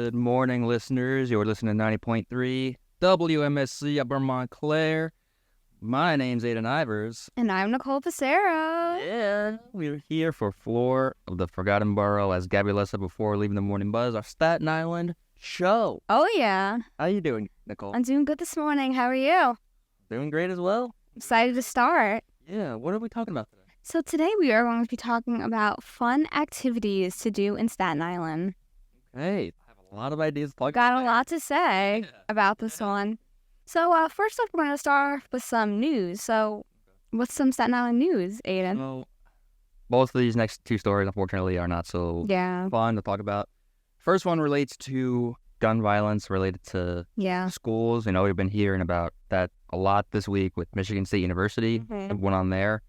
Good morning, listeners. You're listening to 90.3 WMSC Upper Montclair. My name's Aidan Ivers. And I'm Nicole Passero. Yeah, we're here for Floor of the Forgotten Borough, as Gabby said before leaving the Morning Buzz, our Staten Island show. Oh, yeah. How you doing, Nicole? I'm doing good this morning. How are you? Doing great as well. Excited to start. Yeah, what are we talking about today? So today we are going to be talking about fun activities to do in Staten Island. Hey, I have a lot of ideas to talk Got about. a lot to say about this one. So first off, we're going to start with some news. So what's some Staten Island news, Aidan? Well, both of these next two stories, unfortunately, are not so fun to talk about. First one relates to gun violence related to schools. You know, we've been hearing about that a lot this week with Michigan State University. What went on there.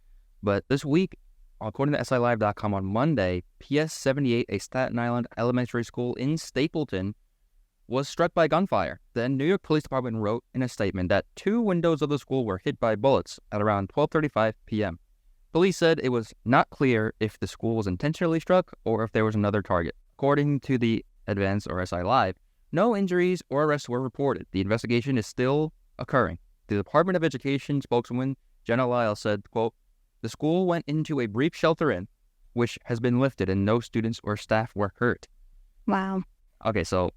But this week, according to SILive.com on Monday, PS 78, a Staten Island elementary school in Stapleton, was struck by gunfire. The New York Police Department wrote in a statement that 2 windows of the school were hit by bullets at around 12:35 p.m. Police said it was not clear if the school was intentionally struck or if there was another target. According to the Advance or SI Live, no injuries or arrests were reported. The investigation is still occurring. The Department of Education spokeswoman Jenna Lyle said, quote, "The school went into a brief shelter-in, which has been lifted, and no students or staff were hurt." Wow. Okay, so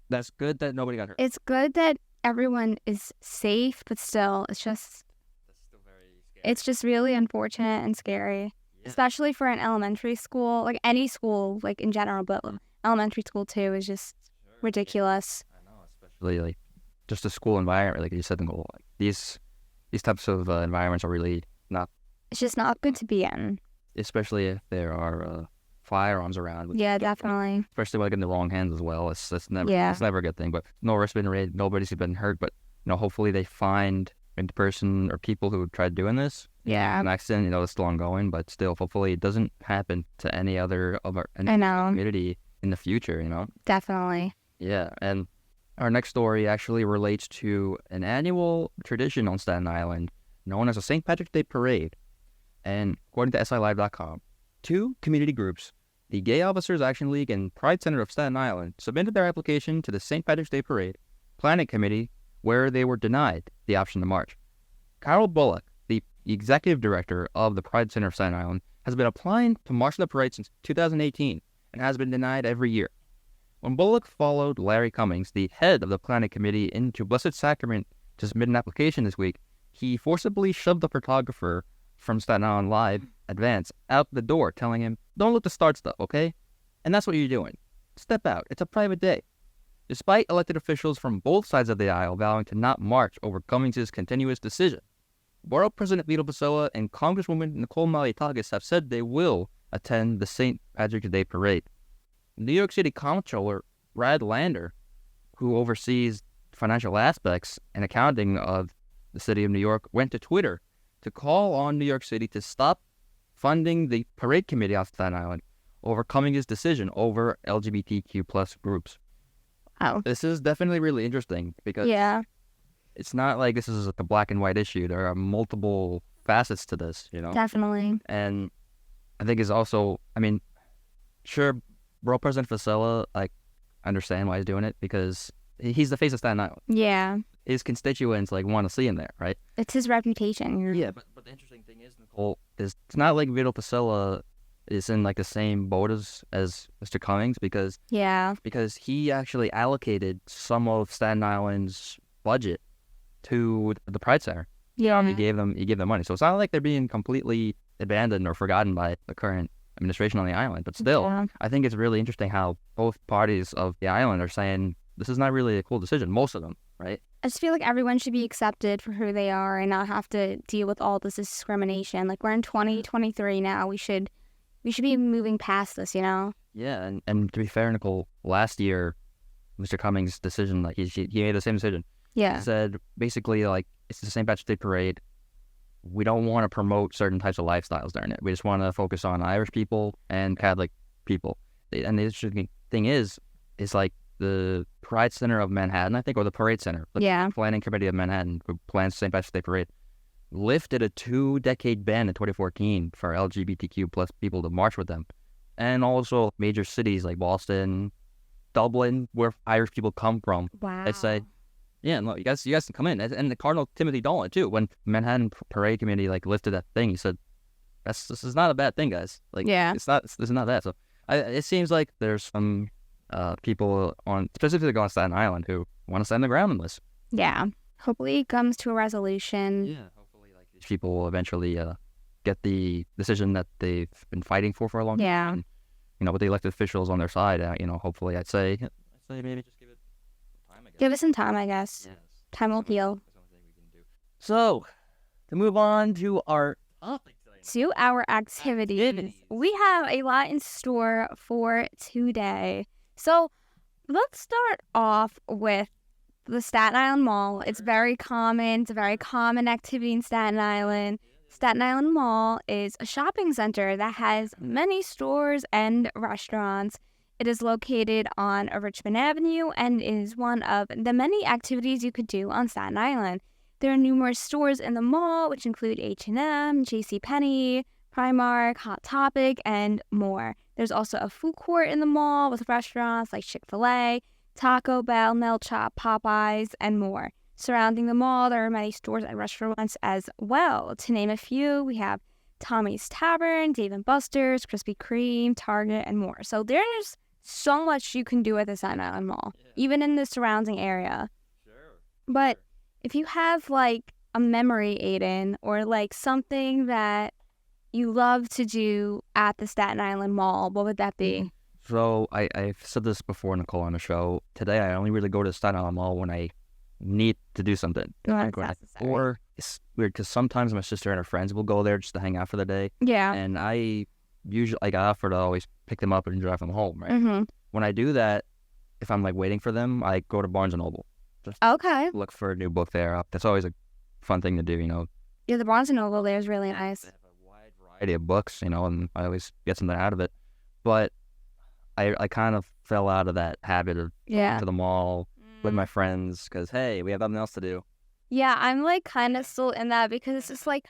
that's good that nobody got hurt. It's good that everyone is safe, but still, it's just really unfortunate and scary, especially for an elementary school, like any school, like in general, but elementary school too is just ridiculous. I know, especially like just a school environment, like you said, Nicole. Like these types of environments are really not. It's just not good to be in. Especially if there are firearms around. Yeah, definitely. Especially like in the wrong hands as well. It's never a good thing. But no risk been raised. Nobody's been hurt. But hopefully they find the person or people who tried doing this. Yeah. An accident. It's still ongoing, but still, hopefully it doesn't happen to any other of our community in the future. Definitely. Yeah, and our next story actually relates to an annual tradition on Staten Island known as a St. Patrick's Day Parade. And according to SILive.com, 2 community groups, the Gay Officers Action League and Pride Center of Staten Island, submitted their application to the St. Patrick's Day Parade Planning Committee, where they were denied the option to march. Carol Bullock, the executive director of the Pride Center of Staten Island, has been applying to march the parade since 2018 and has been denied every year. When Bullock followed Larry Cummings, the head of the Planning Committee, into Blessed Sacrament to submit an application this week, he forcibly shoved the photographer from Staten Island Live Advance out the door, telling him, "Don't look to start stuff, okay? And that's what you're doing. Step out. It's a private day." Despite elected officials from both sides of the aisle vowing to not march over Cummings' continuous decision, Borough President Vito Pessoa and Congresswoman Nicole Maliotakis have said they will attend the St. Patrick's Day Parade. New York City Comptroller Brad Lander, who oversees financial aspects and accounting of the city of New York, went to Twitter to call on New York City to stop funding the parade committee on Staten Island, overcoming his decision over LGBTQ plus groups. Oh. This is definitely really interesting because it's not like this is a black and white issue. There are multiple facets to this, Definitely. And I think it's also, sure, Borough President Vasella, I understand why he's doing it because he's the face of Staten Island. Yeah. His constituents want to see him there, right? It's his reputation. Yeah, but the interesting thing is, Nicole, is it's not like Vito Pessoa is in the same boat as Mr. Cummings because he actually allocated some of Staten Island's budget to the Pride Center. Yeah. He gave them money. So it's not like they're being completely abandoned or forgotten by the current administration on the island. But still, I think it's really interesting how both parties of the island are saying this is not really a cool decision, most of them, right? I just feel like everyone should be accepted for who they are and not have to deal with all this discrimination. Like, we're in 2023 now. We should be moving past this, Yeah, and to be fair, Nicole, last year, Mr. Cummings' decision, he made the same decision. Yeah. He said, basically, it's the St. Patrick's Day Parade. We don't want to promote certain types of lifestyles during it. We just want to focus on Irish people and Catholic people. And the interesting thing is the Pride Center of Manhattan, I think, or the Parade Center, the Planning Committee of Manhattan, who plans St. Patrick's Day Parade, lifted a 2-decade ban in 2014 for LGBTQ plus people to march with them. And also major cities like Boston, Dublin, where Irish people come from. Wow. They say, yeah, no, you guys can come in. And the Cardinal Timothy Dolan too. When Manhattan Parade Committee like lifted that thing, he said, this is not a bad thing, guys. Like, Yeah. this is not that. So it seems like there's some people specifically on Staten Island who want to stand the ground on this. Yeah. Hopefully it comes to a resolution. Yeah. Hopefully, like, these people will eventually get the decision that they've been fighting for a long time. Yeah. And, with the elected officials on their side, hopefully I'd say maybe just give it time, I guess. Give it some time, I guess. Yes. Time will heal. That's the only thing we can do. So, to move on to our topic today. To our activities. We have a lot in store for today. So let's start off with the Staten Island Mall. It's very common. It's a very common activity in Staten Island. Staten Island Mall is a shopping center that has many stores and restaurants. It is located on Richmond Avenue and is one of the many activities you could do on Staten Island. There are numerous stores in the mall, which include H&M, JCPenney, Primark, Hot Topic, and more. There's also a food court in the mall with restaurants like Chick-fil-A, Taco Bell, Mel Chop, Popeyes, and more. Surrounding the mall, there are many stores and restaurants as well. To name a few, we have Tommy's Tavern, Dave & Buster's, Krispy Kreme, Target, and more. So there's so much you can do at the Staten Island Mall, even in the surrounding area. Sure. But if you have, like, a memory, Aidan, or, like, something that you love to do at the Staten Island Mall, what would that be? So I've said this before, Nicole, on the show. Today, I only really go to the Staten Island Mall when I need to do something. Or it's weird because sometimes my sister and her friends will go there just to hang out for the day. Yeah. And I usually offer to always pick them up and drive them home, right? Mm-hmm. When I do that, if I'm like waiting for them, I go to Barnes & Noble. Just Okay. look for a new book there. That's always a fun thing to do, Yeah, the Barnes & Noble there is really nice. They have a wide variety of books, and I always get something out of it. But I kind of fell out of that habit of going to the mall with my friends because, hey, we have nothing else to do. Yeah, I'm like kind of still in that because it's just like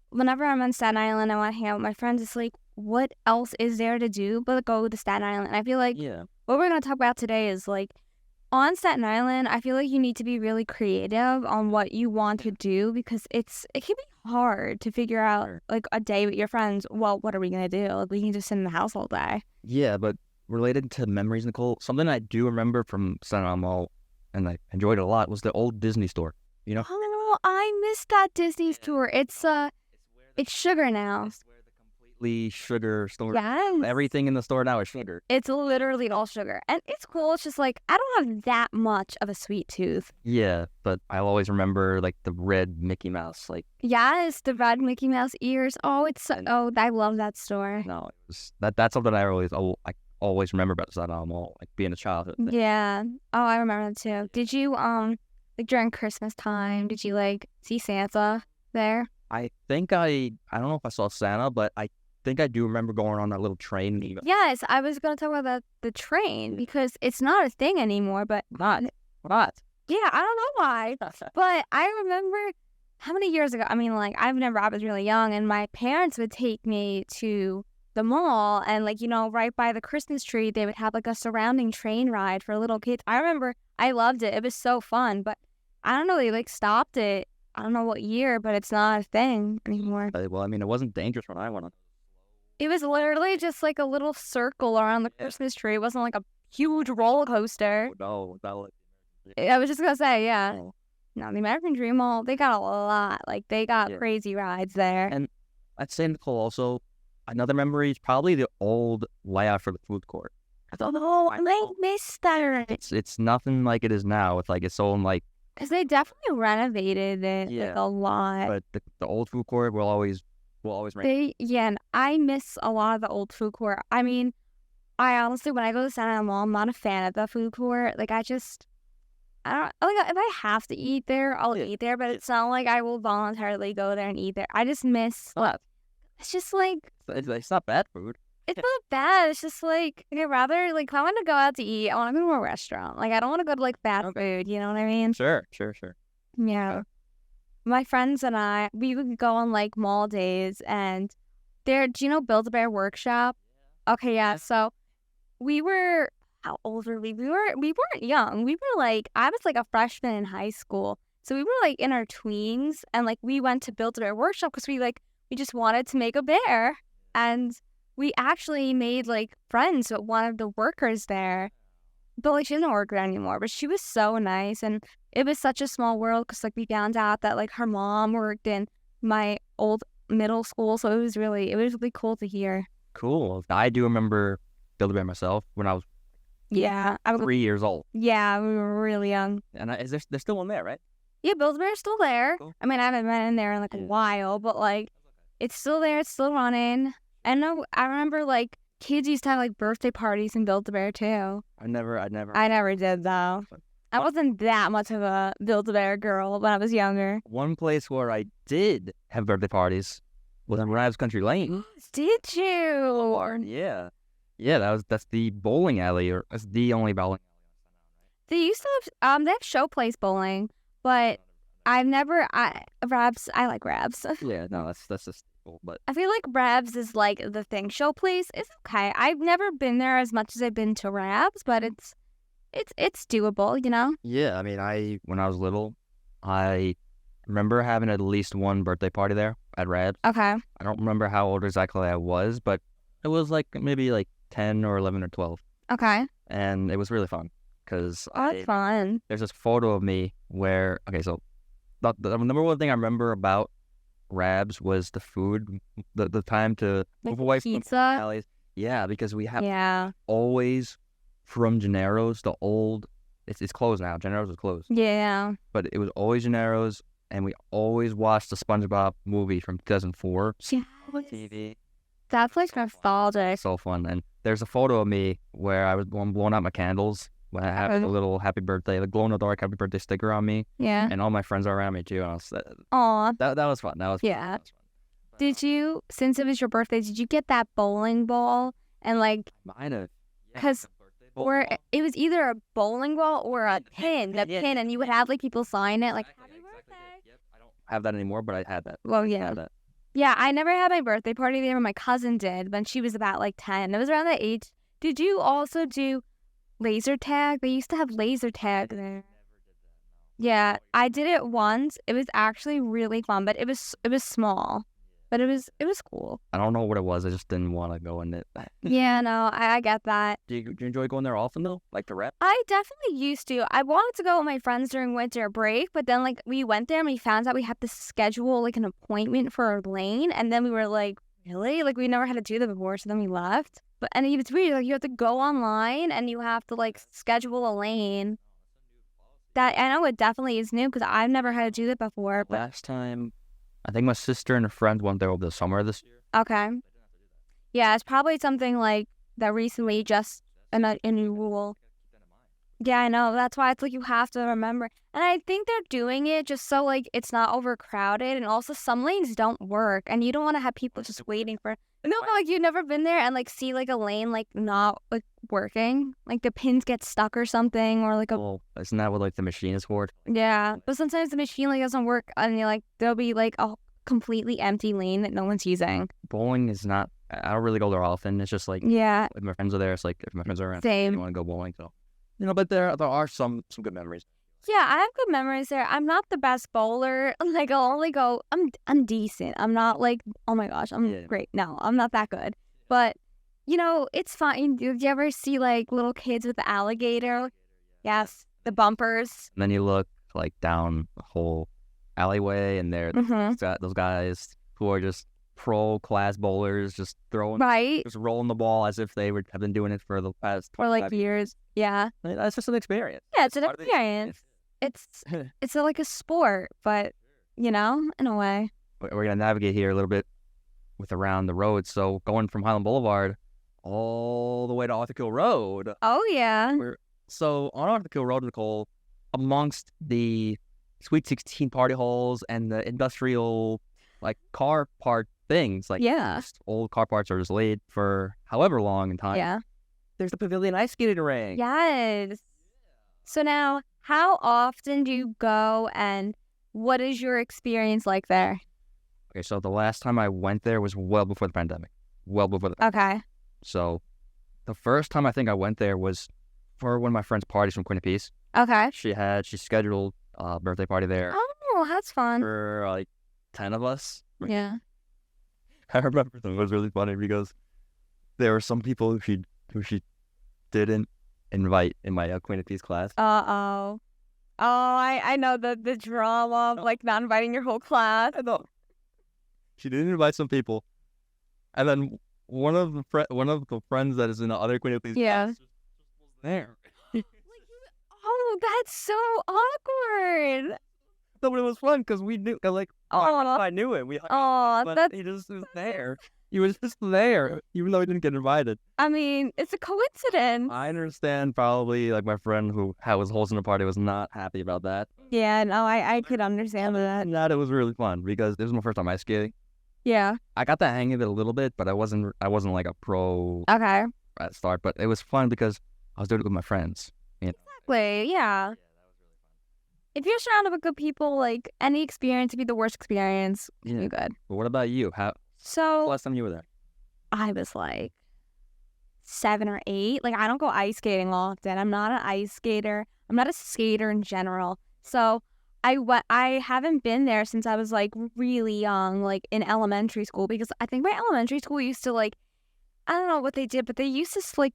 whenever I'm on Staten Island, I want to hang out with my friends. It's like, what else is there to do but go to Staten Island? And I feel like what we're going to talk about today is like on Staten Island, I feel like you need to be really creative on what you want to do because it can be hard to figure out like a day with your friends. Well, what are we going to do? Like, we can just sit in the house all day. Yeah, but related to memories, Nicole, something I do remember from Staten Island Mall, and I enjoyed it a lot, was the old Disney store. Oh, I missed that Disney store. It's sugar now. It's where the completely sugar store. Yes. Everything in the store now is sugar. It's literally all sugar. And it's cool. It's just like, I don't have that much of a sweet tooth. Yeah, but I'll always remember like the red Mickey Mouse. Like, yes, the red Mickey Mouse ears. Oh, I love that store. No, that's something I always remember about the Staten Island Mall, like being a childhood thing. Yeah. Oh, I remember that too. Did you like during Christmas time, did you like see Santa there? I think I don't know if I saw Santa, but I think I do remember going on that little train. Even. Yes, I was gonna talk about the train because it's not a thing anymore. But not. Yeah, I don't know why. But I remember how many years ago. I mean, like I was really young, and my parents would take me to the mall, and like right by the Christmas tree, they would have like a surrounding train ride for little kids. I remember I loved it. It was so fun, but I don't know. They like stopped it. I don't know what year, but it's not a thing anymore. Well, I mean, it wasn't dangerous when I went on. It was literally just like a little circle around the Christmas tree. It wasn't like a huge roller coaster. Oh, no, I was just gonna say, yeah. Oh. No, the American Dream Mall, they got a lot. Like they got crazy rides there. And I'd say, Nicole, also another memory is probably the old layout for the food court. I missed that. It's nothing like it is now. It's like its own like. Because they definitely renovated it like a lot. But the old food court will always reign. And I miss a lot of the old food court. I mean, I honestly, when I go to Staten Island Mall, I'm not a fan of the food court. Like, I don't, like, if I have to eat there, I'll eat there, but it's not like I will voluntarily go there and eat there. I just miss, it's just like. It's not bad food. It's not bad. It's just like, I'd rather, like, if I want to go out to eat, I want to go to a restaurant. Like, I don't want to go to, like, bad food. You know what I mean? Sure. Yeah. My friends and I, we would go on, like, mall days, and do you know Build-A-Bear Workshop? Okay, yeah. So we were, how old were we? We weren't young. We were like, I was like a freshman in high school. So we were like in our tweens, and like we went to Build-A-Bear Workshop because we just wanted to make a bear. And we actually made like friends with one of the workers there. But like she doesn't work there anymore. But she was so nice, and it was such a small world because like we found out that like her mom worked in my old middle school, so it was really cool to hear. Cool. I do remember Build-A-Bear myself when I was I was 3 years old. Yeah, we were really young. And there's still one there, right? Yeah, Build-A-Bear's still there. Cool. I mean, I haven't been in there in like a while, but like it's still there. It's still running. And I remember like kids used to have like birthday parties in Build-A-Bear too. I never. I never did though. I wasn't that much of a Build-A-Bear girl when I was younger. One place where I did have birthday parties was on Rav's Country Lane. Did you? Yeah. Yeah, that's the bowling alley, or that's the only bowling alley. They used to have, they have showplace bowling, but I like Rabs. Yeah, no, that's just cool, but I feel like Rabs is like the thing. Showplace is okay. I've never been there as much as I've been to Rabs, but it's doable, you know? yeah, I mean, when I was little, I remember having at least one birthday party there at Rav's. Okay. I don't remember how old exactly I was, but it was like maybe like 10 or 11 or 12, Okay. and it was really fun because Oh, that's fun. there's this photo of me where, okay, so the number one thing I remember about Rabs was the food, the time to Like move away from pizza? alleys. Yeah, because we have Yeah. always from Gennaro's, the old, it's closed now. Gennaro's is closed, Yeah. but it was always Gennaro's, and we always watched the SpongeBob movie from 2004 Yeah. on TV. That's like nostalgic. So fun. And there's a photo of me where I was blowing out my candles when I had a little happy birthday, the glow in the dark happy birthday sticker on me, Yeah. and all my friends are around me too. And Aw. that was fun. That was fun. Yeah. That was fun. Did you, since it was your birthday, did you get that bowling ball? And like, Might have. Yeah, 'Cause the birthday bowl. or it was either a bowling ball or a pin, and you would have like people sign it, like, Exactly, happy exactly. birthday. Yep. I don't have that anymore, but I had that. Well, I yeah. had that. Yeah, I never had my birthday party there, but my cousin did when she was about like 10. It was around that age. Did you also do laser tag? They used to have laser tag there. Yeah, I did it once. It was actually really fun, but it was small. But it was cool. I don't know what it was. I just didn't want to go in it. Yeah, no, I get that. Do you enjoy going there often though? Like the rep? I definitely used to. I wanted to go with my friends during winter break, but then like we went there and we found out we had to schedule like an appointment for our lane, and then we were like, really? Like we never had to do that before, so then we left. But and it's weird, like you have to go online and you have to like schedule a lane. That I know it definitely is new because I've never had to do that before. But Last time, I think my sister and her friend went there over the summer this year. okay, yeah, it's probably something like that recently just a new rule. Yeah, I know. That's why it's like you have to remember. And I think they're doing it just so like it's not overcrowded, and also some lanes don't work and you don't want to have people just waiting for no, but like you've never been there and like see like a lane like not like working. Like the pins get stuck or something, or like a Well, isn't that what like the machine is for? yeah. But sometimes the machine like doesn't work and you're like there'll be like a completely empty lane that no one's using. Bowling is not. I don't really go there often. It's just like Yeah. if my friends are there, it's like if my friends are around, Same. you want to go bowling. So but there are some good memories. Yeah, I have good memories there. I'm not the best bowler. Like I'll only go I'm decent. I'm not like, oh my gosh, I'm great. No, I'm not that good. But it's fine. Did you ever see like little kids with the alligator? Yes, the bumpers. And then you look like down the whole alleyway, and there those guys who are just pro class bowlers, just throwing, Right. just rolling the ball as if they have been doing it for the past Or like 25 years. Yeah. That's just an experience. Yeah, it's an Part of the experience. It's like a sport, but in a way. We're gonna navigate here a little bit with around the road. So going from Highland Boulevard all the way to Arthur Kill Road. Oh yeah. So on Arthur Kill Road, Nicole, amongst the Sweet 16 party halls and the industrial like car part things, like Yeah. just old car parts are just laid for however long in time. Yeah. There's the Pavilion Ice Skating Rink. Yes. So now, how often do you go, and what is your experience like there? Okay, so the last time I went there was well before the pandemic. Okay. So the first time I think I went there was for one of my friend's parties from Queen of Peace. Okay. She scheduled a birthday party there Oh, that's fun. for like 10 of us. Yeah. I remember it was really funny because there were some people who she didn't invite in my Queen of Peace class. Oh, I know the drama of like not inviting your whole class. I know. She didn't invite some people, and then one of the friends that is in the other Queen of Peace class just was there. Oh, that's so awkward. No, but it was fun because we knew, I knew him. But he just was there. He was just there, even though he didn't get invited. I mean, it's a coincidence. I understand probably, like, my friend who was hosting the party was not happy about that. Yeah, no, I could understand that. And that it was really fun because this was my first time ice skating. Yeah. I got the hang of it a little bit, but I wasn't like a pro Okay. at the start. But it was fun because I was doing it with my friends. You know? Exactly, yeah. If you're surrounded with good people, like, any experience would be the worst experience, you're good. But what about you? So, Last time you were there? I was like 7 or 8. Like, I don't go ice skating often. I'm not an ice skater. I'm not a skater in general. So I haven't been there since I was like really young, like in elementary school, because I think my elementary school used to like, I don't know what they did, but they used to like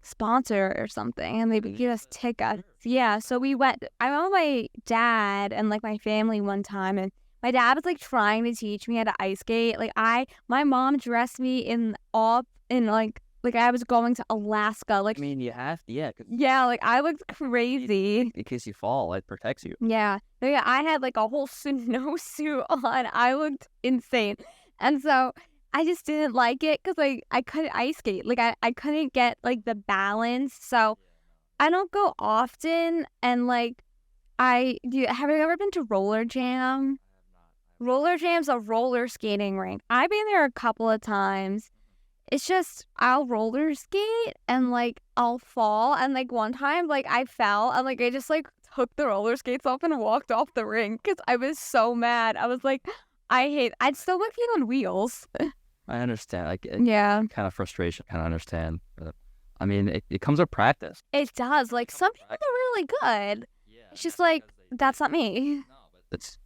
sponsor or something, and they would give us tickets. Yeah, so we went. I went with my dad and like my family one time, and my dad was like trying to teach me how to ice skate. Like my mom dressed me in like I was going to Alaska. Like, I mean, you have to, yeah. Yeah, like I looked crazy. In case you fall, it protects you. Yeah. So, yeah, I had like a whole snowsuit on. I looked insane. And so I just didn't like it because like I couldn't ice skate. Like I couldn't get like the balance. So I don't go often. And like have you ever been to Roller Jam? Roller Jam's a roller skating rink. I've been there a couple of times. It's just I'll roller skate and like I'll fall, and like one time like I fell and like I just like took the roller skates off and walked off the rink because I was so mad. I was like, I'd still like being on wheels. I understand. Like, Yeah. kind of frustration. Kind of understand. But, I mean, it comes with practice. It does. Like some people are really good. It's just like that's not me. It's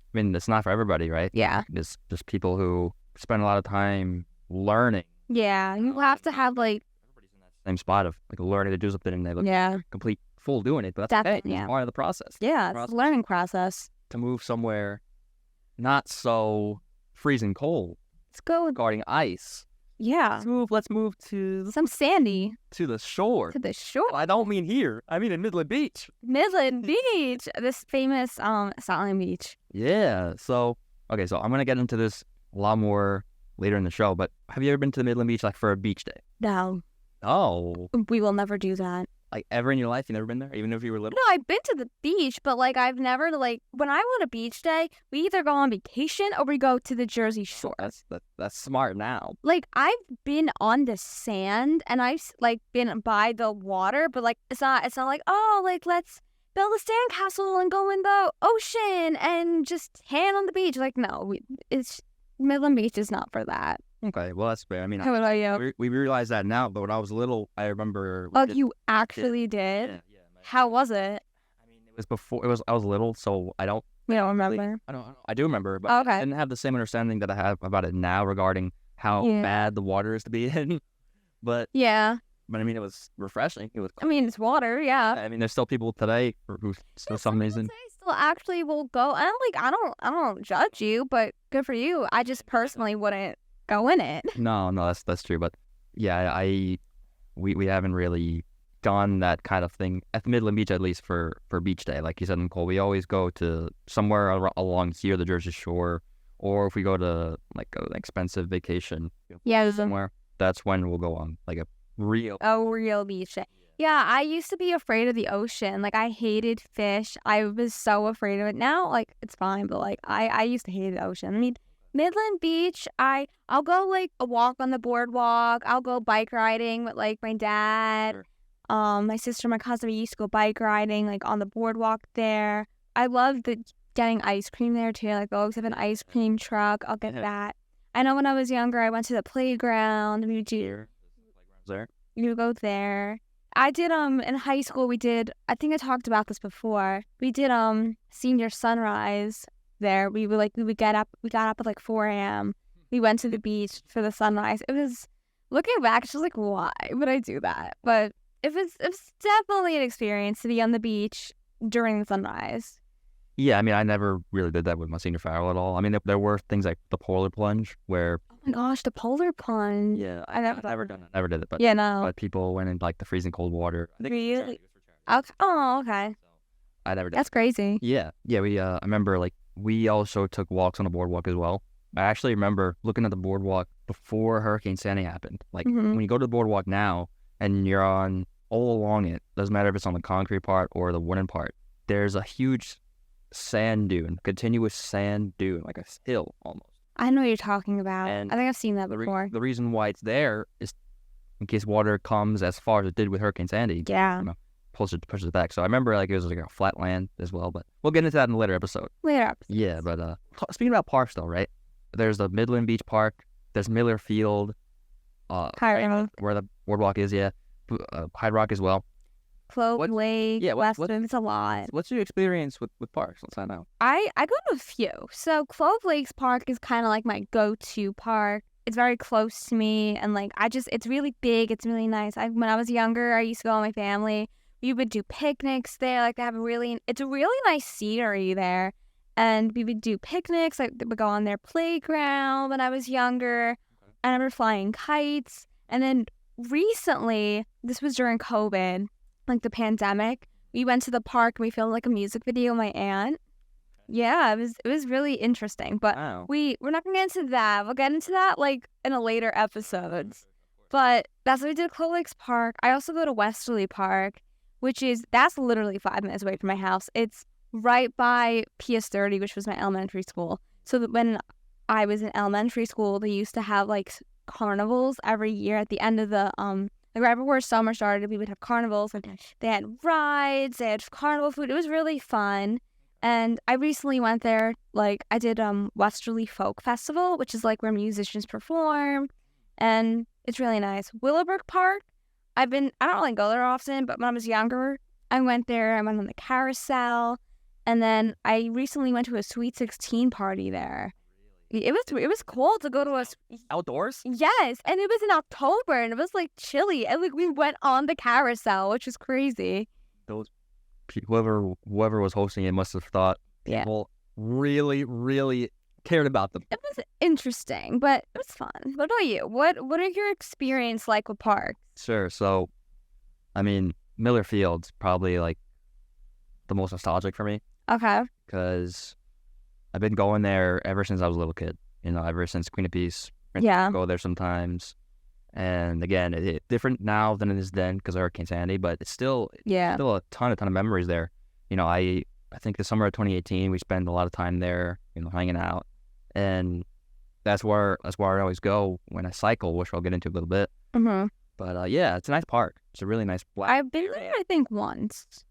not for everybody, right? Yeah. There's just people who spend a lot of time learning. Yeah, you have to have like Everybody's in that same spot of like learning to do something, and they look complete fool doing it. But that's okay. Yeah. It's part of the process. Yeah, it's a learning process. To move somewhere not so freezing cold. Let's go regarding ice. Yeah. Let's move to some sandy. To the shore. To the shore. Well, I don't mean here. I mean in Midland Beach. Midland Beach. This famous Staten Island beach. Yeah. So I'm gonna get into this a lot more later in the show, but have you ever been to the Midland Beach like for a beach day? No. Oh. We will never do that. Like ever in your life? You never been there? Even if you were little? No, I've been to the beach, but like I've never like when I want a beach day, we either go on vacation or we go to the Jersey Shore. That's smart now. Like I've been on the sand and I've like been by the water, but like it's not like, oh, like let's build a sandcastle and go in the ocean and just tan on the beach. Like no, it's Midland Beach is not for that. Okay, well that's fair. I mean, how about you? We realize that now, but when I was little, I remember. Oh, you actually did? Yeah. How was it? I mean, it was before. I was little, so I don't. You don't remember? I do remember, but okay. I didn't have the same understanding that I have about it now regarding how bad the water is to be in. But yeah. But I mean, it was refreshing. It was. I mean, it's water, yeah. I mean, there's still people today who for some reason still actually will go. And like, I don't judge you, but good for you. I just personally wouldn't go in it. No, that's true. But yeah, we haven't really done that kind of thing at Midland Beach, at least for beach day. Like you said, Nicole, we always go to somewhere along here, the Jersey Shore, or if we go to like an expensive vacation, somewhere, that's when we'll go on like a real beach day. Yeah, I used to be afraid of the ocean. Like, I hated fish. I was so afraid of it. Now, like, it's fine, but, like, I used to hate the ocean. I mean, Midland Beach, I'll go, like, a walk on the boardwalk. I'll go bike riding with, like, my dad. Sure. My sister, my cousin, we used to go bike riding, like, on the boardwalk there. I love getting ice cream there, too. Like, I always have an ice cream truck. I'll get that. I know when I was younger, I went to the playground. We would there. You go there. I did in high school we did, I think I talked about this before. We did senior sunrise there. We got up at like 4 a.m. We went to the beach for the sunrise. It was, looking back, it's just like, why would I do that? But it was definitely an experience to be on the beach during the sunrise. Yeah, I mean, I never really did that with my senior farewell at all. I mean, there were things like the polar plunge where... Oh my gosh, the polar plunge. Yeah, I never done it. Never did it, but yeah, no. But people went in like the freezing cold water. I think Really? Okay. Oh, okay. I never did. That's crazy. Yeah. We I remember like we also took walks on the boardwalk as well. I actually remember looking at the boardwalk before Hurricane Sandy happened. Like when you go to the boardwalk now and you're on all along it, doesn't matter if it's on the concrete part or the wooden part, there's a huge sand dune, continuous sand dune, like a hill almost. I know what you're talking about. And I think I've seen that before. The reason why it's there is in case water comes as far as it did with Hurricane Sandy. Yeah. You know, pushes it back. So I remember like it was like a flat land as well, but we'll get into that in a later episode. Yeah, but speaking about parks though, right? There's the Midland Beach Park. There's Miller Field. Hyde Rock. Where the boardwalk is, yeah. Hyde Rock as well. Clove Lake, Westwood, it's a lot. What's your experience with parks? Let's find out. I go to a few. So Clove Lakes Park is kind of like my go-to park. It's very close to me, and like it's really big. It's really nice. When I was younger, I used to go with my family. We would do picnics there. Like it's a really nice scenery there, and we would do picnics. Like we would go on their playground when I was younger. I remember flying kites, and then recently, this was during COVID. Like the pandemic, we went to the park and we filmed like a music video with my aunt. Yeah, it was really interesting. But wow. we're not gonna get into that. We'll get into that like in a later episode. But that's what we did at Clove Lakes Park. I also go to Westerly Park, that's literally 5 minutes away from my house. It's right by PS30, which was my elementary school. So that when I was in elementary school, they used to have like carnivals every year at the end of the like right before summer started, we would have carnivals, and they had rides, they had carnival food. It was really fun. And I recently went there, like I did Westerly Folk Festival, which is like where musicians perform, and it's really nice. Willowbrook Park, I don't really go there often, but when I was younger, I went there. I went on the carousel, and then I recently went to a Sweet 16 party there. It was cool to go to outdoors. Yes, and it was in October, and it was like chilly, and like we went on the carousel, which was crazy. Those whoever was hosting it must have thought people really, really cared about them. It was interesting, but it was fun. What about you? What are your experience like with parks? Sure. So, I mean, Miller Field's probably like the most nostalgic for me. Okay. Because I've been going there ever since I was a little kid. You know, ever since Queen of Peace. Yeah. Go there sometimes. And again, it's different now than it is then because of Hurricane Sandy, but it's still a ton of memories there. You know, I think the summer of 2018, we spent a lot of time there, you know, hanging out. And that's where I always go when I cycle, which I'll get into a little bit. Mm-hmm. But yeah, it's a nice park. It's a really nice black. I've been there, I think, once.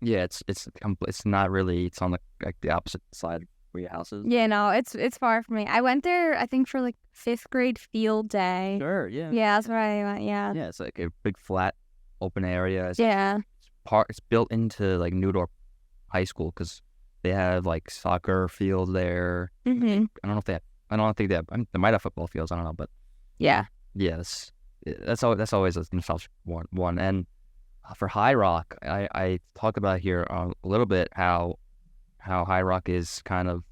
Yeah, it's not really. It's on the opposite side where your house is. Yeah, no, it's far from me. I went there, I think, for like 5th grade field day. Sure, yeah. Yeah, that's where I went. Yeah. Yeah, it's like a big flat open area. It's built into like Newdorp High School because they have like soccer field there. Mm-hmm. I don't think they have. They might have football fields. I don't know, but yeah. That's always a nostalgic one. And for High Rock, I talked about here a little bit how High Rock is kind of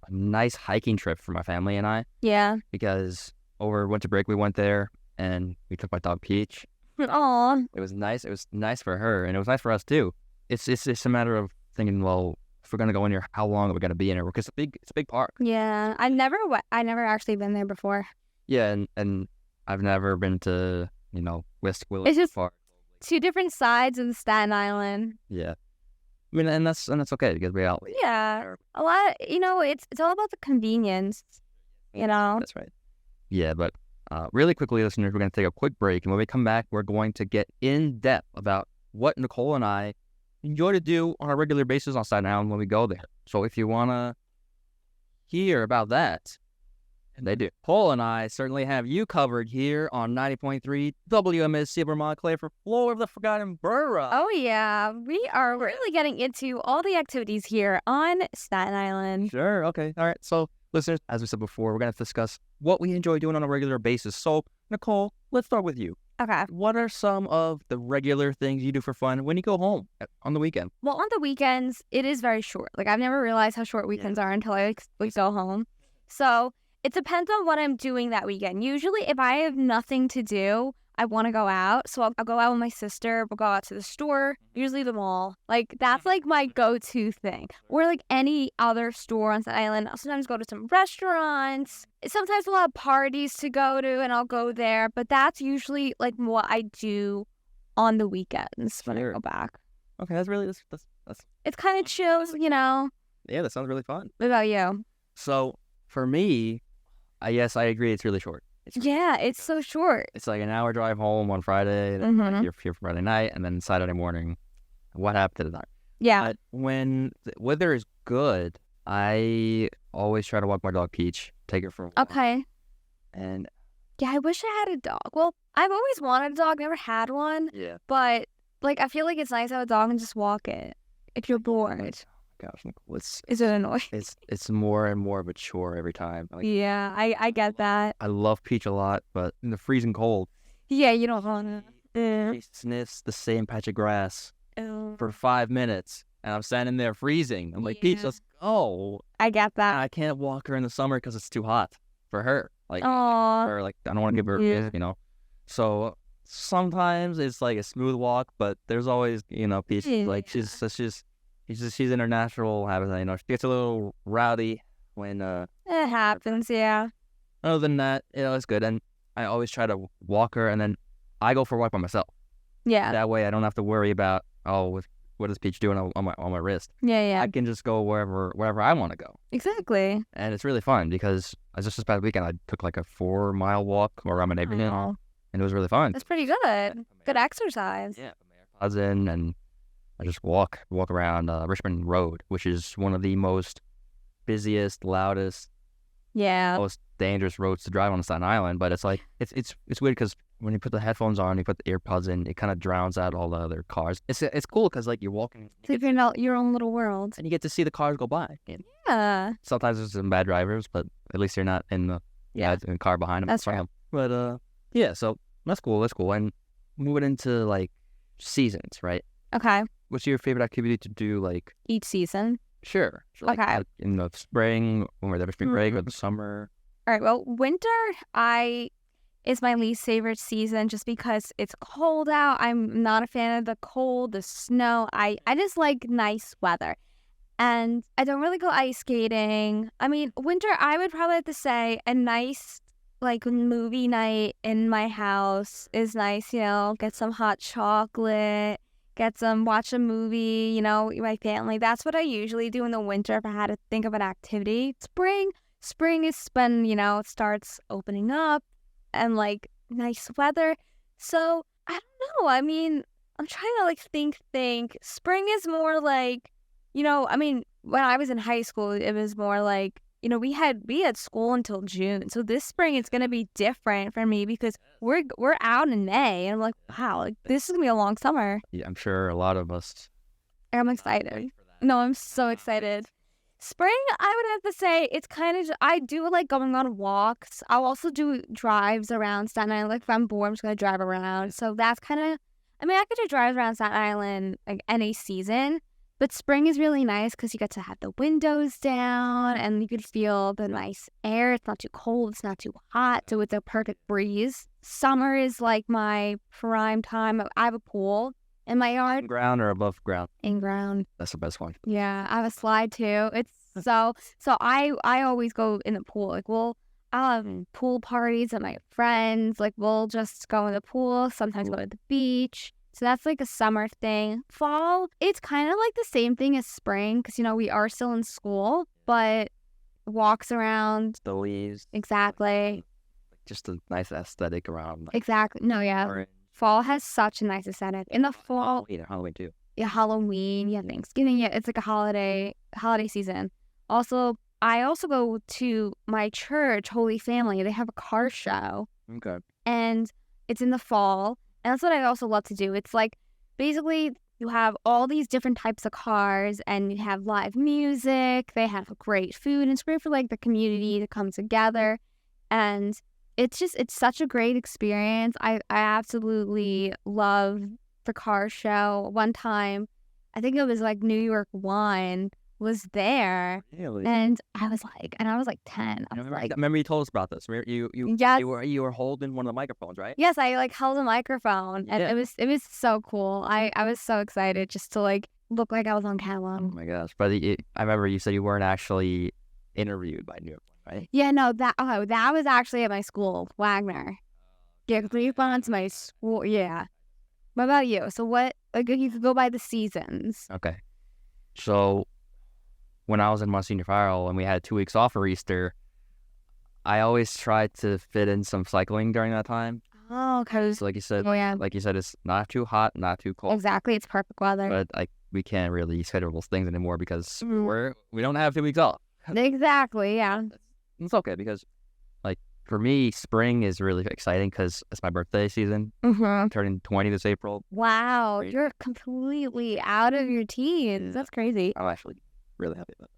a nice hiking trip for my family and I. Yeah. Because over winter break we went there and we took my dog Peach. Aw. It was nice. It was nice for her and it was nice for us too. It's a matter of thinking, well, if we're gonna go in here, how long are we gonna be in here? Because it's a big park. Yeah. I never actually been there before. Yeah, and I've never been to, you know, West Willis It's just Park. 2 different sides of the Staten Island. Yeah. I mean, and that's okay because we're out. Yeah. A lot, you know, it's all about the convenience, you know? That's right. Yeah, but really quickly, listeners, we're going to take a quick break. And when we come back, we're going to get in depth about what Nicole and I enjoy to do on a regular basis on Staten Island when we go there. So if you want to hear about that, They do. Paul and I certainly have you covered here on 90.3 WMSC Montclair for Floor of the Forgotten Borough. Oh, yeah. We are really getting into all the activities here on Staten Island. Sure. Okay. All right. So, listeners, as we said before, we're going to discuss what we enjoy doing on a regular basis. So, Nicole, let's start with you. Okay. What are some of the regular things you do for fun when you go home on the weekend? Well, on the weekends, it is very short. Like, I've never realized how short weekends are until I go home. So, it depends on what I'm doing that weekend. Usually, if I have nothing to do, I want to go out. So, I'll go out with my sister. We'll go out to the store, usually the mall. Like, that's like my go-to thing. Or like any other store on Staten Island. I'll sometimes go to some restaurants. Sometimes a lot of parties to go to, and I'll go there. But that's usually like what I do on the weekends when I go back. Okay, that's really that's It's kind of chill, you know. Yeah, that sounds really fun. What about you? So for me, yes, I agree. It's really short. It's so short. It's like an hour drive home on Friday. Then you're here Friday night, and then Saturday morning. What happened to the night? Yeah. But when the weather is good, I always try to walk my dog Peach, take her for a walk. Okay. And yeah, I wish I had a dog. Well, I've always wanted a dog, never had one. Yeah. But like, I feel like it's nice to have a dog and just walk it if you're bored. Gosh, Nicole, Is it annoying? It's more and more of a chore every time. Like, Yeah, I get that. I love Peach a lot, but in the freezing cold, Yeah, you don't want to. she sniffs the same patch of grass for 5 minutes, and I'm standing there freezing. I'm like, Peach, let's go. I get that. And I can't walk her in the summer because it's too hot for her. Like, Aww. or like I don't want to give her, you know. So sometimes it's like a smooth walk, but there's always, Peach. Like she's in her natural habitat. You know, she gets a little rowdy when it happens. Yeah. Other than that, it's good. And I always try to walk her, and then I go for a walk by myself. Yeah. That way, I don't have to worry about what is Peach doing on my wrist. Yeah. I can just go wherever I want to go. Exactly. And it's really fun because just this past weekend I took like a 4-mile walk around my neighborhood, and it was really fun. That's pretty good. Good exercise. Yeah. Put my AirPods in, and I just walk around Richmond Road, which is one of the most busiest, loudest, most dangerous roads to drive on Staten Island. But it's like it's weird because when you put the headphones on, you put the earpods in, it kind of drowns out all the other cars. It's cool because like you're walking, figuring out your own little world, and you get to see the cars go by. Yeah. Sometimes there's some bad drivers, but at least you're not in the in the car behind them. That's right. But yeah, so that's cool. And moving into like seasons, right? Okay. What's your favorite activity to do? Like each season. Sure. Like, okay. In the spring, when we're there for spring break, or the summer. All right. Well, winter is my least favorite season just because it's cold out. I'm not a fan of the cold, the snow. I just like nice weather. And I don't really go ice skating. I mean, winter, I would probably have to say a nice like movie night in my house is nice, get some hot chocolate, watch a movie, with my family. That's what I usually do in the winter if I had to think of an activity. Spring is when, it starts opening up and like nice weather. So I don't know. I mean, I'm trying to like think. Spring is more like, when I was in high school, it was more like, we had school until June. So this spring it's gonna be different for me because we're out in May, and I'm like, wow, like this is gonna be a long summer. Yeah, I'm sure a lot of us. I'm excited. No, I'm so excited. Spring, I would have to say it's kind of. I do like going on walks. I'll also do drives around Staten Island. Like if I'm bored, I'm just gonna drive around. So that's kind of. I mean, I could do drives around Staten Island like any season. But spring is really nice because you get to have the windows down and you can feel the nice air. It's not too cold. It's not too hot. So it's a perfect breeze. Summer is like my prime time. I have a pool in my yard. In ground or above ground? In ground. That's the best one. Yeah, I have a slide too. It's so I always go in the pool. Like I'll have pool parties with my friends. Like we'll just go in the pool. Sometimes go to the beach. So that's like a summer thing. Fall, it's kind of like the same thing as spring because, we are still in school, but walks around. The leaves. Exactly. Just a nice aesthetic around. Like, exactly. No, yeah. Orange. Fall has such a nice aesthetic. In the fall. Halloween too. Yeah, Halloween. Yeah, Thanksgiving. Yeah, it's like a holiday season. Also, I also go to my church, Holy Family. They have a car show. Okay. And it's in the fall. And that's what I also love to do. It's like basically you have all these different types of cars and you have live music. They have great food. And it's great for like the community to come together. And it's such a great experience. I absolutely love the car show. One time, I think it was like New York Wine was there. Really? And I was like 10. I was Remember you told us about this. You Yes. you were holding one of the microphones, right? Yes, I like held a microphone and Yeah. it was so cool. I was so excited just to like look like I was on camera. Oh my gosh! But I remember you said you weren't actually interviewed by New York, right? Yeah, no, that was actually at my school, Wagner. Yeah, because we've gone to my school. Yeah. What about you? So what? Like, you could go by the seasons. Okay. So when I was in Monsignor Farrell and we had 2 weeks off for Easter, I always tried to fit in some cycling during that time. Oh, because So like you said, yeah, it's not too hot, not too cold. exactly. It's perfect weather. But we can't really schedule those things anymore because Mhm. we don't have 2 weeks off. Exactly. Yeah. It's okay because for me, spring is really exciting because it's my birthday season. Mm-hmm. I'm turning 20 this April. Wow, Great. you're completely out of your teens. That's crazy. I'm actually really happy about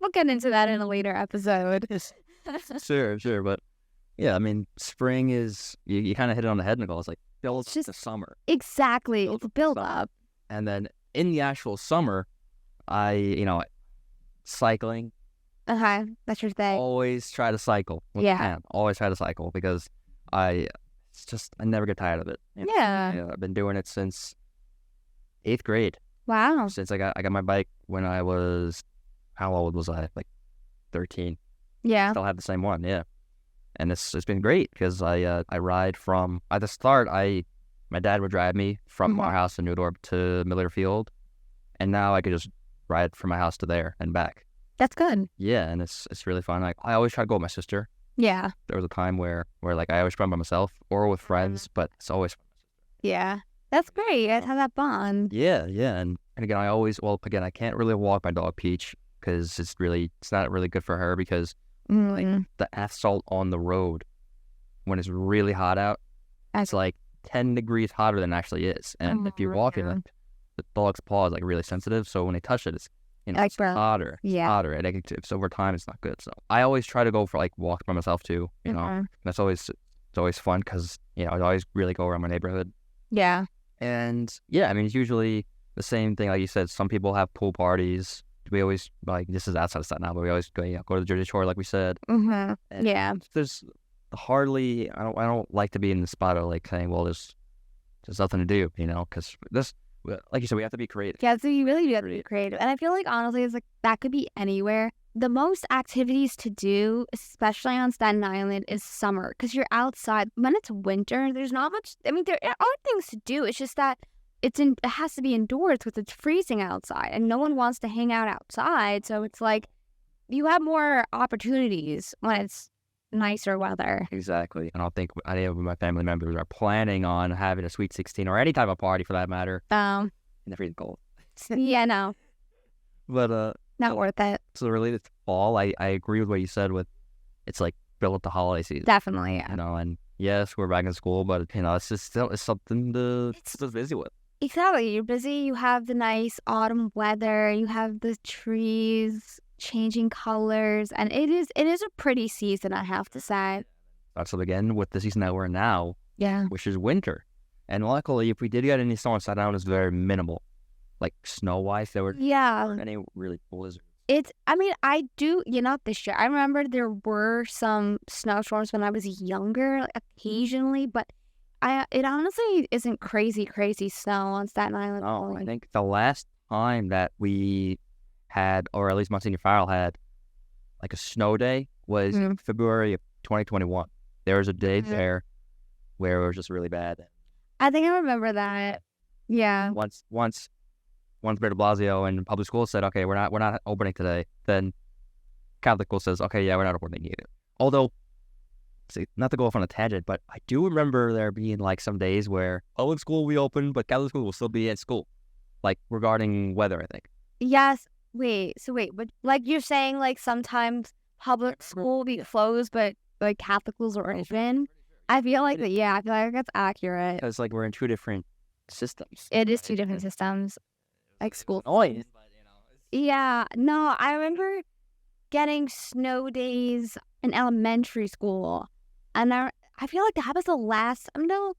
We'll get into that in a later episode. that. Sure. But yeah, I mean, spring is, you kind of hit it on the head, Nicole. It's like build It's just- the summer. Exactly. Build It's a up build the summer. up. And then in the actual summer, cycling, Okay, that's your thing. always try to cycle. when I Yeah. can. Always try to cycle because I never get tired of it. Yeah. I've been doing it since 8th grade. Wow. Since I got my bike when I was, how old was I? Like 13. Yeah. Still have the same one, yeah. And it's been great because I ride from, at the start, my dad would drive me from our house in Newdorp to Miller Field, and now I could just ride from my house to there and back. That's good. Yeah, and it's really fun. Like, I always try to go with my sister. Yeah. There was a time where like I always run by myself or with friends, but it's always Yeah. That's great. You guys have that bond. yeah. And again, I can't really walk my dog Peach because it's not really good for her because Mm. the asphalt on the road when it's really hot out, it's like 10 degrees hotter than it actually is. And if you're walking, yeah. the dog's paw is like really sensitive, so when they touch it, it's Like it's hotter. It's yeah. hotter, and if over time, it's not good. So I always try to go for like walks by myself too. Mhm. That's always fun because I always really go around my neighborhood. Yeah. And yeah, I mean, it's usually the same thing. Like you said, some people have pool parties. We always, like, this is outside of Staten Island, but we always go to the Jersey Shore, like we said. Mm-hmm. And Yeah. there's hardly, I don't like to be in the spot of like saying, well, there's nothing to do, because like you said, we have to be creative. Yeah, so you really do have to be creative. And I feel like, honestly, it's like that could be anywhere. The most activities to do, especially on Staten Island, is summer because you're outside. When it's winter, there's not much. I mean, there are things to do. It's just that it has to be indoors because it's freezing outside and no one wants to hang out outside. So it's like you have more opportunities when it's nicer weather. Exactly. I don't think any of my family members are planning on having a Sweet 16 or any type of party for that matter in the freezing cold. Yeah, no, But not worth it. so related to fall, I agree with what you said with it's like build up the holiday season. Definitely, yeah. And yes, we're back in school, but it's just still something to stay busy with. Exactly. You're busy. You have the nice autumn weather. You have the trees changing colors, and it is a pretty season, I have to say. So again, with the season that we're in now, Yeah. which is winter, and luckily, if we did get any snow on Staten Island, it's very minimal. Like snow-wise, there weren't Yeah. any really blizzards. I mean, I do, not this year. I remember there were some snowstorms when I was younger, like, occasionally, but it honestly isn't crazy snow on Staten Island. No, I think the last time that we had, or at least Monsignor Farrell had, like a snow day was February of 2021. There was a day there where it was just really bad. I think I remember that. Yeah. Once Mayor de Blasio and public schools said, okay, we're not opening today, then Catholic school says, okay, yeah, we're not opening either. Although, see, not to go off on a tangent, but I do remember there being like some days where public school will be open, but Catholic school will still be at school, like regarding weather, I think. Yes. wait, but like you're saying, like sometimes public school will be closed, but like Catholic schools are open. I feel like that. Yeah, I feel like that's accurate. Because like we're in two different systems. It is two different systems, like school. Annoying, but Yeah, no, I remember getting snow days in elementary school, and I feel like that was the last. No,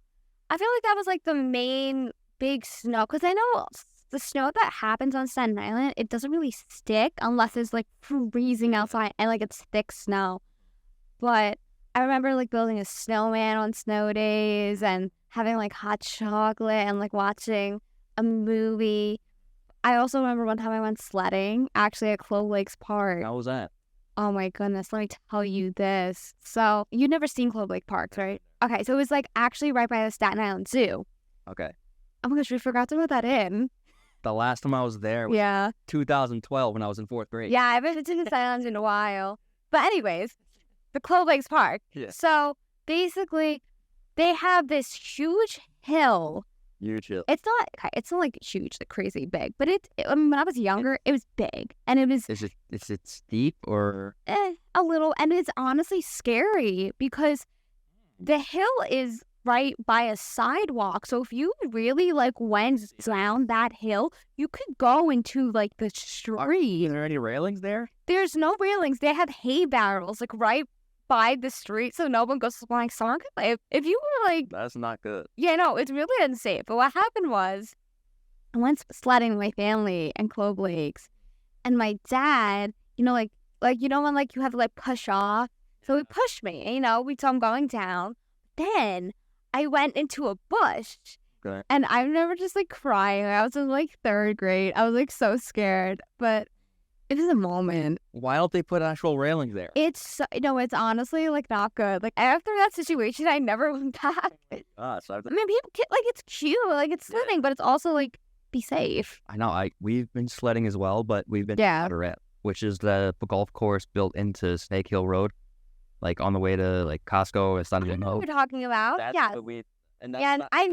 I feel like that was like the main big snow, because I know the snow that happens on Staten Island, it doesn't really stick unless it's like freezing outside and like it's thick snow. But I remember like building a snowman on snow days and having like hot chocolate and like watching a movie. I also remember one time I went sledding, actually at Clove Lakes Park. How was that? Oh my goodness, let me tell you this. So, you've never seen Clove Lake Park, right? Okay, so it was like actually right by the Staten Island Zoo. Okay. Oh my gosh, we forgot to put that in. The last time I was there was Yeah. 2012 when I was in 4th grade. Yeah, I haven't been to the Staten Island in a while. But anyways, the Clove Lakes Park. Yeah. So, basically, they have this huge hill. Huge hill. It's not like huge, like crazy big, but I mean, when I was younger, it was big, and it was Is it steep or? a little, and it's honestly scary because the hill is right by a sidewalk. So if you really like went down that hill, you could go into like the street. Is there any railings there? There's no railings. They have hay barrels like right by the street, so no one goes flying. Someone could, like, if you were like, That's not good. yeah, no, it's really unsafe. But what happened was, I went sledding with my family in Clove Lakes, and my dad, like you know when like you have to like push off, so he pushed me. We saw him going down. Then I went into a bush, Okay. and I remember just like crying. I was in like 3rd grade. I was like so scared, but it was a moment. Why don't they put actual railings there? It's honestly like not good. Like after that situation, I never went back. So I mean, people like it's cute, like it's sledding, but it's also like be safe. I know. We've been sledding as well, but we've been Yeah. to Borough, which is the golf course built into Snake Hill Road, like on the way to like Costco. It's not I even know what you're talking about. Yeah, and and I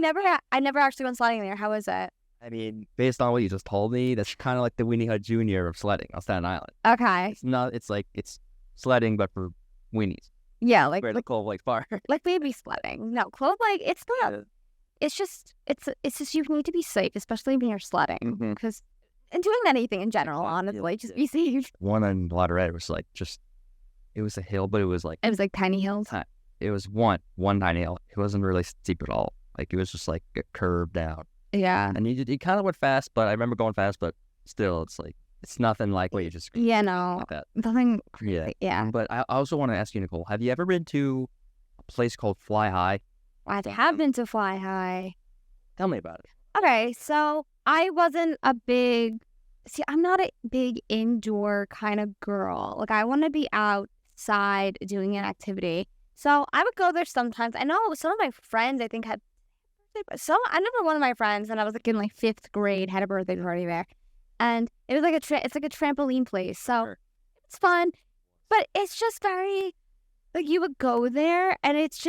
never actually went sledding there. How was it? I mean, based on what you just told me, that's kind of like the Weenie Hut Jr. of sledding on Staten Island. Okay. It's not. It's like it's sledding, but for weenies. Yeah, like Where the Clove Lake Park. like baby sledding. No, Clove Lake. It's not. Yeah. It's just you need to be safe, especially when you're sledding, Mhm. because and doing anything in general, honestly, just be safe. One in Lauderdale was like it was a hill, but it was like It was like tiny hills. it was one tiny hill. It wasn't really steep at all. Like it was just like a curve down. Yeah. And you kind of went fast, but I remember going fast, but still, it's like, it's nothing like what you just Yeah, no. like that. Nothing. Yeah. Yeah. But I also want to ask you, Nicole, have you ever been to a place called Fly High? I have been to Fly High. Tell me about it. Okay, so I'm not a big indoor kind of girl. Like, I want to be outside doing an activity. So I would go there sometimes. I know some of my friends, I think, I remember one of my friends, and I was like in like 5th grade, had a birthday party there. And it was like it's like a trampoline place. So Sure. it's fun. But it's just very, like, you would go there, and it's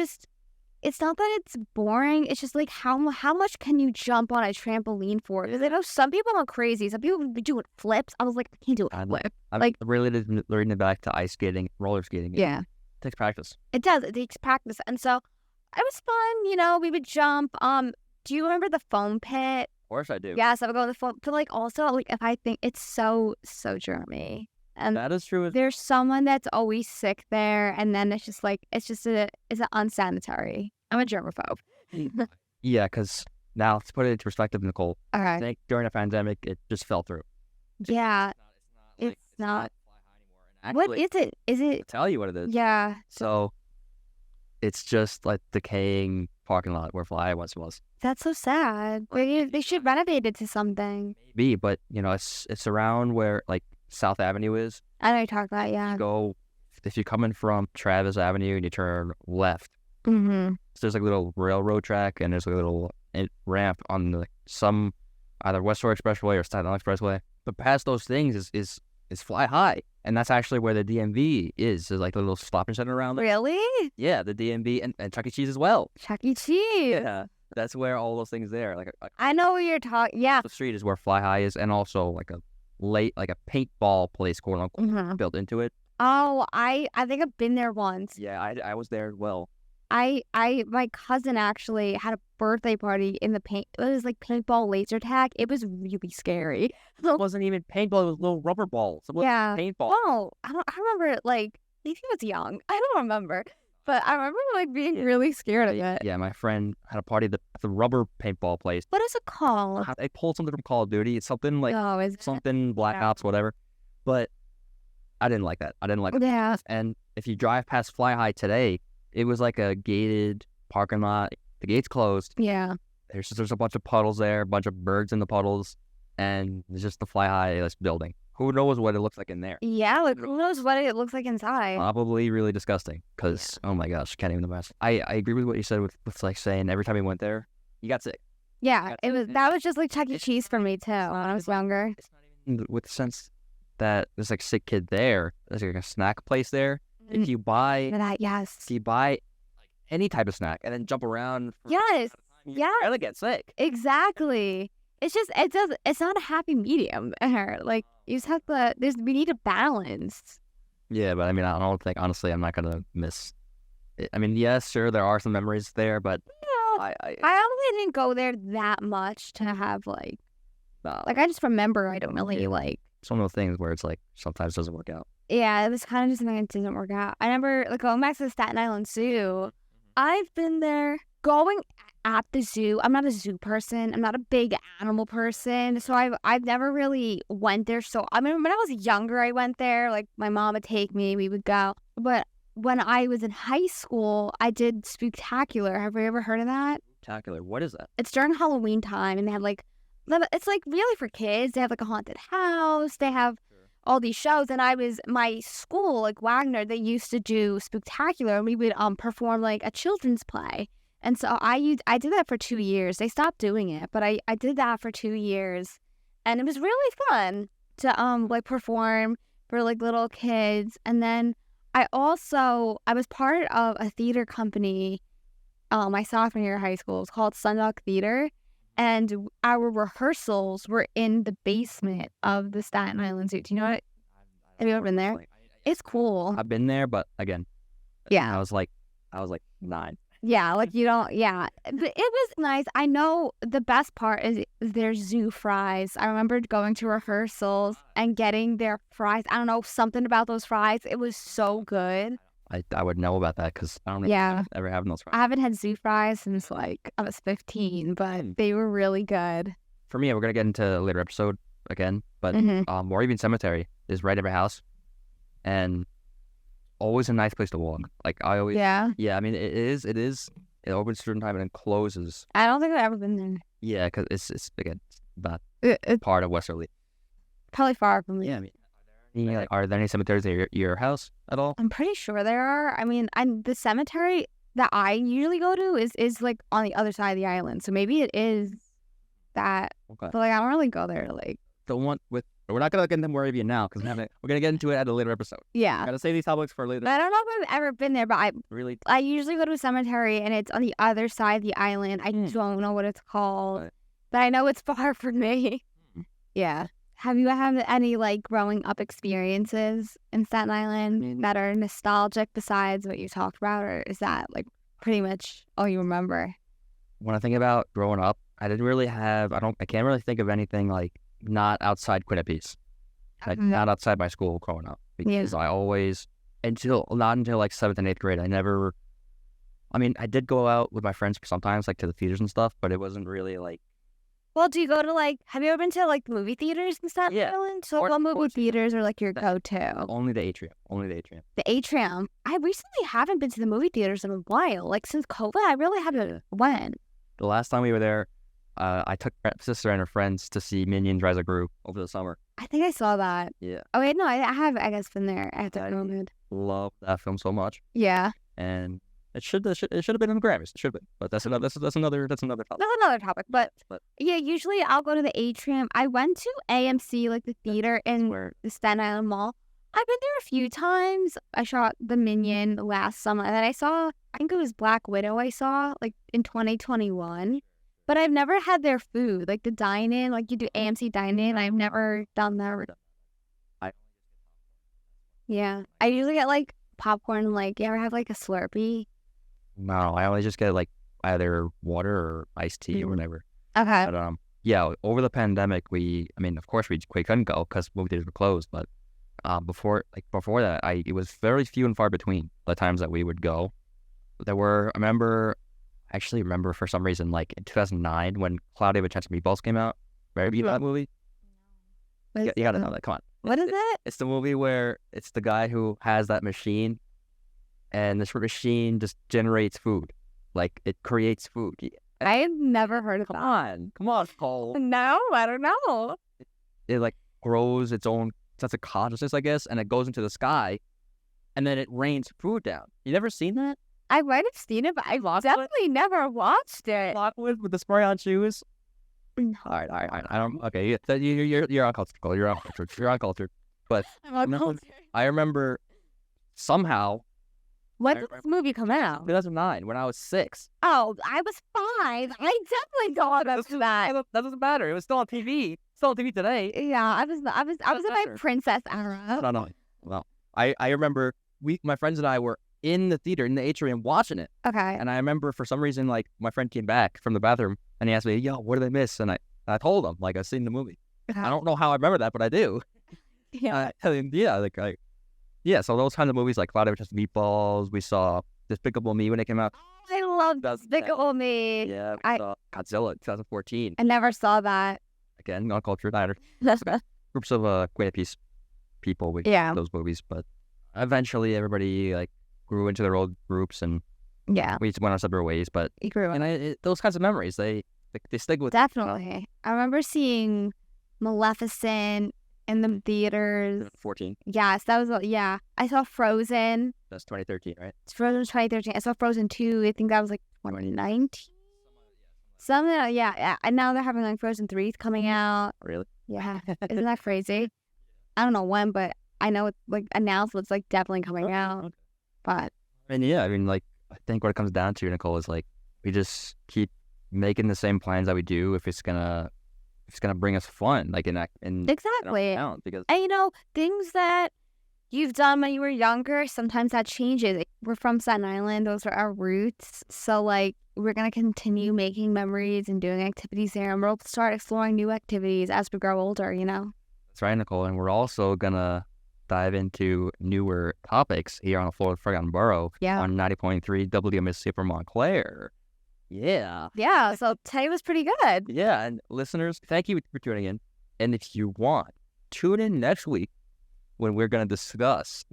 not that it's boring. It's just like how much can you jump on a trampoline for? Because I know some people are crazy. Some people be doing flips. I was like, I can't do a flip. I'm Like- related it back to ice skating, roller skating. Yeah, It takes practice. it does. It takes practice. And so it was fun. We would jump. Do you remember the foam pit? Of course I do. Yes, I would go to the phone. But like also, like if I think it's so germy, and That is true. there's someone that's always sick there, and then it's just an unsanitary. I'm a germaphobe. Yeah, because now, to put it into perspective, Nicole, I Okay. think during the pandemic, it just fell through. Yeah. It's not. Fly High anymore. And What actually, is it? Is it? I'll tell you what it is. Yeah. So it's just like decaying parking lot where Fly High once was. That's so sad. They should renovate it to something. Maybe, but it's around where like South Avenue is. I know you talk about yeah. Go if you're coming from Travis Avenue and you turn left. Mm-hmm. So there's like a little railroad track and there's like a little ramp on like some either West Shore Expressway or Staten Island Expressway. But past those things is Fly High, and that's actually where the DMV is. There's like a little shopping center around there. Really? Yeah, the DMV and Chuck E. Cheese as well. Chuck E. Cheese. Yeah, that's where all those things there. Like I know what you're talking. Yeah. the street is where Fly High is, and also like a like a paintball place, quote unquote, Mhm. built into it. Oh, I think I've been there once. Yeah, I was there as well. My cousin actually had a birthday party in the paint. It was like paintball laser tag. It was really scary. It wasn't even paintball. It was little rubber balls. It wasn't Yeah. paintball. Oh, I remember like maybe I was young. I don't remember, but I remember like being really scared of it. Yeah, my friend had a party at the rubber paintball place. What is it called? They pulled something from Call of Duty. It's something like Oh, is it? something Black Yeah. Ops, whatever. But I didn't like that. I didn't like Yeah. And if you drive past Fly High today, it was like a gated parking lot. The gate's closed. Yeah. There's a bunch of puddles there, a bunch of birds in the puddles, and it's just the Fly High building. Who knows what it looks like in there? Yeah, like who knows what it looks like inside. Probably really disgusting. Because oh my gosh, can't even imagine. I agree with what you said with like saying every time we went there, you got sick. Yeah, that was just like Chuck E. Cheese for me too when I was younger. It's not even with the sense that there's like sick kid there. There's like a snack place there. If you buy Yes. like any type of snack and then jump around for Yes. you're Yeah. gonna get sick. Exactly. It's just it's not a happy medium there. Like you just have to we need a balance. Yeah, but I mean I don't think honestly I'm not gonna miss it. I mean, yes, sure there are some memories there, but You know, I I honestly didn't go there that much to have like I just remember I don't really like it's one of those things where it's like sometimes it doesn't work out. yeah, it was kind of just something that didn't work out. I remember like going back to the Staten Island Zoo. I've been there going at the zoo. I'm not a zoo person. I'm not a big animal person. So I've never really went there. So I mean when I was younger I went there. Like my mom would take me, we would go. But when I was in high school, I did Spooktacular. Have you ever heard of that? Spooktacular. What is that? It's during Halloween time and they have like it's like really for kids. They have like a haunted house. They have all these shows, and my school, like Wagner, they used to do Spooktacular, and we would perform like a children's play. And so I did that for 2 years. They stopped doing it, but I did that for 2 years, and it was really fun to like perform for like little kids. And then I was part of a theater company my sophomore year of high school. It was called Sundog Theater. And our rehearsals were in the basement of the Staten Island Zoo. Do you know what? Have you ever been there? It's cool. I've been there, but again, Yeah. I was like 9. Yeah, like you don't, yeah. But it was nice. I know the best part is their zoo fries. I remember going to rehearsals and getting their fries. I don't know, something about those fries. It was so good. I would know about that because I don't ever have those fries. I haven't had zoo fries since like I was 15, but they were really good. For me, we're gonna get into a later episode again, but Moravian Cemetery is right at my house, and always a nice place to walk. Like I always, Yeah. I mean, it is. It opens a certain time and then closes. I don't think I've ever been there. Yeah, because it's again not It's part of Westerly. probably far from me. Yeah, I mean, are there any cemeteries at your house at all? I'm pretty sure there are. I mean, the cemetery that I usually go to is like on the other side of the island. So maybe it is that. Okay. But like I don't really go there. Like The one with we're not gonna get into Moravian now because we're gonna get into it at a later episode. yeah. Gotta save these topics for later. But I don't know if I've ever been there. But Really? I usually go to a cemetery and it's on the other side of the island. I don't know what it's called, Right. but I know it's far from me. Hmm. Yeah. Have you had any like growing up experiences in Staten Island that are nostalgic besides what you talked about, or is that like pretty much all you remember? When I think about growing up, I didn't really have. I can't really think of anything like not outside Quinnipiac, like not outside my school growing up, because I always not until like 7th and 8th grade. I never. I mean, I did go out with my friends sometimes, like to the theaters and stuff, but it wasn't really like. Well, do you go to like? Have you ever been to like movie theaters in Staten Island? So what movie theaters are like your go-to? Only the atrium. Only the atrium. The atrium. I recently haven't been to the movie theaters in a while. Like since COVID, I really haven't went. The last time we were there, I took my sister and her friends to see Minions Rise of Gru over the summer. I think I saw that. Yeah. Oh wait, no, I have. I guess been there at that moment. Love that film so much, Yeah. and it should have been in the Grammys. It should have been, but that's another topic. That's another topic. But yeah, usually I'll go to the atrium. I went to AMC, like the theater in the Staten Island Mall. I've been there a few times. I shot the Minion last summer, and then I think it was Black Widow I saw like in 2021. But I've never had their food, like the dine-in, like you do AMC dine-in. I've never done that. Yeah. I usually get like popcorn, like you ever have like a Slurpee? No, I always just get like either water or iced tea or whatever. Okay. But yeah, over the pandemic, of course we couldn't go because movie theaters were closed. But before that, it was very few and far between the times that we would go. I actually remember for some reason, like in 2009 when Cloudy with Chance Meatballs came out. Remember that movie? You gotta know that. Come on. What is it? It's the movie where it's the guy who has that machine, and this machine just generates food, like it creates food. I've never heard of that. Come on, Cole. No, I don't know. It like grows its own sense of consciousness, I guess, and it goes into the sky, and then it rains food down. You never seen that? I might have seen it, but I definitely never watched it. Lockwood with the spray-on shoes. All right. I don't. Okay, you're uncultured. You're uncultured. But I remember somehow. When did this movie come out? 2009, when I was 6. Oh, I was 5. I definitely don't remember that. That doesn't matter. It was still on TV. Still on TV today. Yeah, I was in my princess era. No. Well, I remember my friends and I were in the theater, in the atrium, watching it. Okay. And I remember for some reason, like, my friend came back from the bathroom and he asked me, yo, what did I miss? And I told him, like, I've seen the movie. I don't know how I remember that, but I do. Yeah. So those kinds of movies, like Cloudy with Meatballs, we saw Despicable Me when it came out. I love Despicable Me. Yeah, we saw Godzilla 2014. I never saw that. Again, uncultured either. Groups of great piece people with those movies, but eventually everybody like grew into their own groups and we just went our separate ways. But those kinds of memories, they stick with. Definitely. I remember seeing Maleficent in the theaters. 14. Yes, that was I saw Frozen. That's 2013, right? It's Frozen 2013. I saw Frozen 2. I think that was like 2019. Something, yeah. And now they're having like Frozen 3 coming out. Really? Yeah. Isn't that crazy? I don't know when, but I know it's like announced it's like definitely coming out. Okay. But like I think what it comes down to, Nicole, is like we just keep making the same plans that we do if it's gonna bring us fun, like exactly. Because and things that you've done when you were younger, sometimes that changes. We're from Staten Island; those are our roots. So like we're gonna continue making memories and doing activities there, and we'll start exploring new activities as we grow older. That's right, Nicole, and we're also gonna dive into newer topics here on the floor of Forgotten Borough on 90.3 WMSC for Montclair. Yeah. Yeah, so today was pretty good. Yeah, and listeners, thank you for tuning in. And if you want, tune in next week when we're going to discuss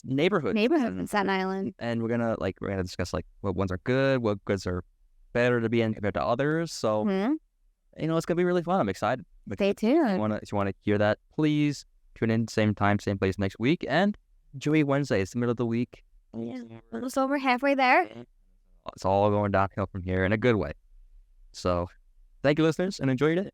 neighborhoods in Staten Island. And we're going to discuss like what ones are good, what goods are better to be in compared to others. So, it's going to be really fun. I'm excited. Stay tuned. If you want to hear that, please tune in same time, same place next week. And enjoy Wednesday. It's the middle of the week. Yeah, it's over halfway there. It's all going downhill from here in a good way. So, thank you, listeners, and enjoy your day.